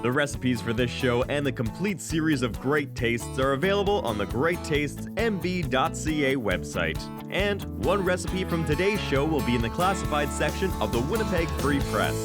The recipes for this show and the complete series of great tastes are available on the greattastesmb.ca website. And one recipe from today's show will be in the classified section of the Winnipeg Free Press.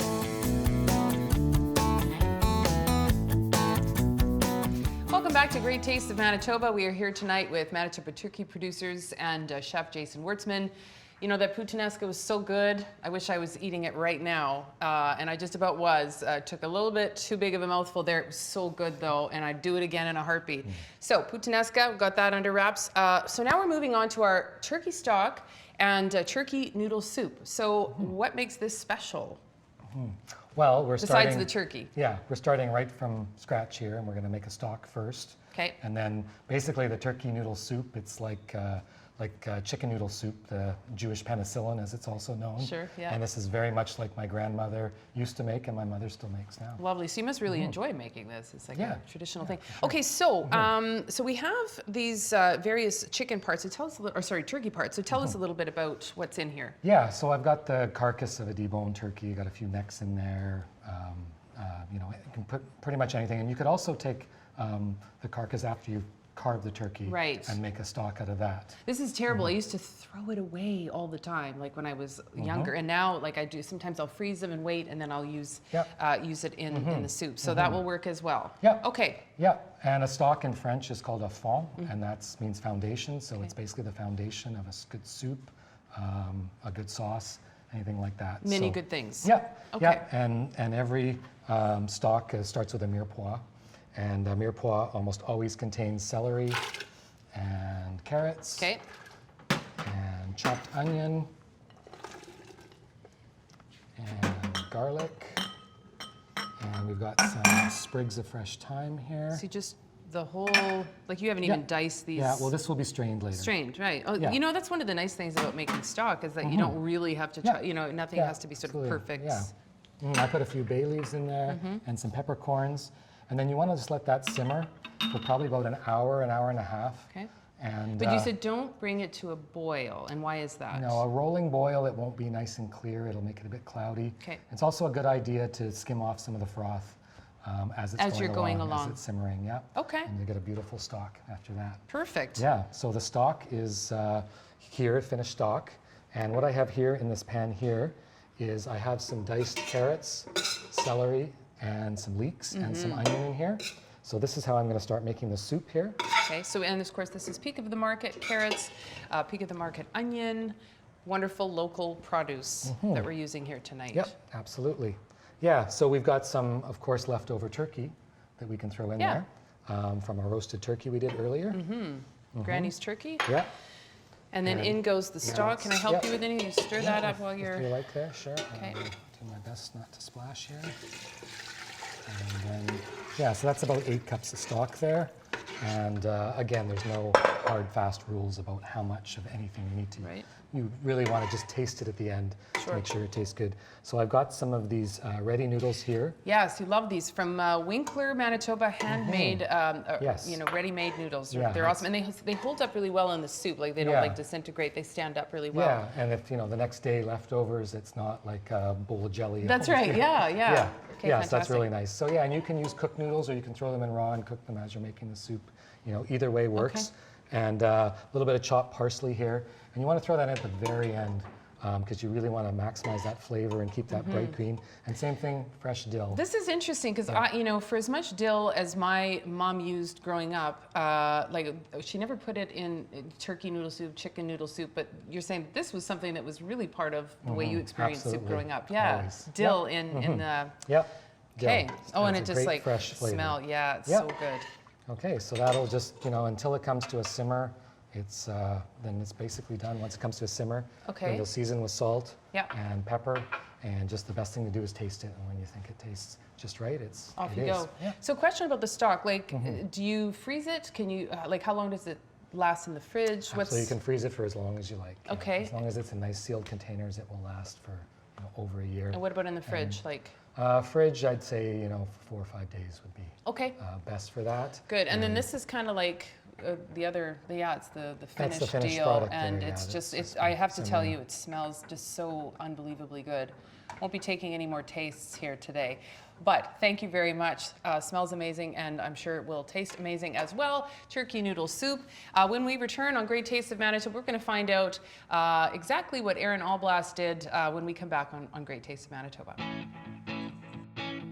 Welcome back to Great Taste of Manitoba. We are here tonight with Manitoba turkey producers and Chef Jason Wertzman. You know, that puttanesca was so good. I wish I was eating it right now, and I just about was. Took a little bit too big of a mouthful there. It was so good, though, and I'd do it again in a heartbeat. So, puttanesca, we've got that under wraps. So now we're moving on to our turkey stock and turkey noodle soup. So what makes this special? Well, we're starting... Besides the turkey. Yeah, we're starting right from scratch here, and we're going to make a stock first. Okay. And then basically the turkey noodle soup, it's like chicken noodle soup, the Jewish penicillin as it's also known. Sure, yeah. And this is very much like my grandmother used to make and my mother still makes now. Lovely. So you must really enjoy making this. It's like a traditional thing. Sure. Okay, so so we have these various chicken parts. So tell us, turkey parts. So tell us a little bit about what's in here. Yeah, so I've got the carcass of a deboned turkey. Got a few necks in there. You know, you can put pretty much anything, and you could also take the carcass after you've carve the turkey and make a stock out of that. This is terrible. I used to throw it away all the time, like when I was younger, and now like I do. Sometimes I'll freeze them and wait, and then I'll use it in the soup. So that will work as well. Yeah. Okay. Yeah, and a stock in French is called a fond, and that means foundation. So it's basically the foundation of a good soup, a good sauce, anything like that. Many good things. Yeah. Okay. Yeah, and every stock starts with a mirepoix. And mirepoix almost always contains celery and carrots and chopped onion and garlic. And we've got some sprigs of fresh thyme here. So just the whole, like you haven't even diced these. Yeah, well this will be strained later. Strained, right. Oh, you know, that's one of the nice things about making stock is that you don't really have to, you know, nothing has to be sort of perfect. Yeah. I put a few bay leaves in there and some peppercorns. And then you want to just let that simmer for probably about an hour and a half. Okay. And, but you said don't bring it to a boil, and why is that? No, a rolling boil, it won't be nice and clear. It'll make it a bit cloudy. Okay. It's also a good idea to skim off some of the froth as you're going along. As it's simmering, yeah. Okay. And you get a beautiful stock after that. Perfect. Yeah, so the stock is here, finished stock. And what I have here in this pan here is I have some diced carrots, celery, and some leeks and some onion in here. So this is how I'm going to start making the soup here. Okay, so and of course this is peak of the market carrots, peak of the market onion, wonderful local produce that we're using here tonight. Yep, absolutely. Yeah, so we've got some, of course, leftover turkey that we can throw in there from our roasted turkey we did earlier. Granny's turkey. Yeah. And then in goes the stock. Can I help you with anything? You stir that up while you're... If you like there, sure. Okay. I'll do my best not to splash here. And then, yeah, so that's about 8 cups of stock there. And again, there's no hard, fast rules about how much of anything you need to. Right. You really want to just taste it at the end to make sure it tastes good. So I've got some of these ready noodles here. Yes, you love these from Winkler, Manitoba, handmade, you know, ready-made noodles. Yeah, they're awesome, and they hold up really well in the soup. Like they don't like disintegrate. They stand up really well. Yeah, and if you know the next day leftovers, it's not like a bowl of jelly. That's right. Yeah. Okay, yeah, so that's really nice. So yeah, and you can use cooked noodles or you can throw them in raw and cook them as you're making the soup. You know, either way works. Okay. And a little bit of chopped parsley here. And you want to throw that at the very end because you really want to maximize that flavor and keep that bright green. And same thing, fresh dill. This is interesting because you know, for as much dill as my mom used growing up, like she never put it in turkey noodle soup, chicken noodle soup, but you're saying this was something that was really part of the way you experienced soup growing up. Yeah, always. Dill in the... Yep. Okay. Oh, and it just like fresh smell. Yeah, it's so good. Okay, so that'll just, you know, until it comes to a simmer, it's then it's basically done. Once it comes to a simmer, then you'll season with salt and pepper, and just the best thing to do is taste it. And when you think it tastes just right, it's off you go. Yeah. So, question about the stock: like, do you freeze it? Can you like how long does it last in the fridge? So you can freeze it for as long as you like. Okay. As long as it's in nice sealed containers, it will last for over a year. And what about in the fridge, like? Fridge, I'd say 4 or 5 days would be best for that. Good. And then this is kind of like it's the That's the finished finished deal, product and there, it's yeah, just, that's I have to tell similar. you, it smells just so unbelievably good. Won't be taking any more tastes here today, but thank you very much. Smells amazing, and I'm sure it will taste amazing as well. Turkey noodle soup. When we return on Great Tastes of Manitoba, we're going to find out exactly what Aaron Allblast did when we come back on Great Tastes of Manitoba.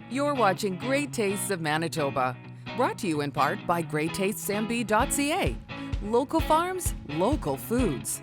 You're watching Great Tastes of Manitoba, brought to you in part by greattastesmb.ca. Local farms, local foods.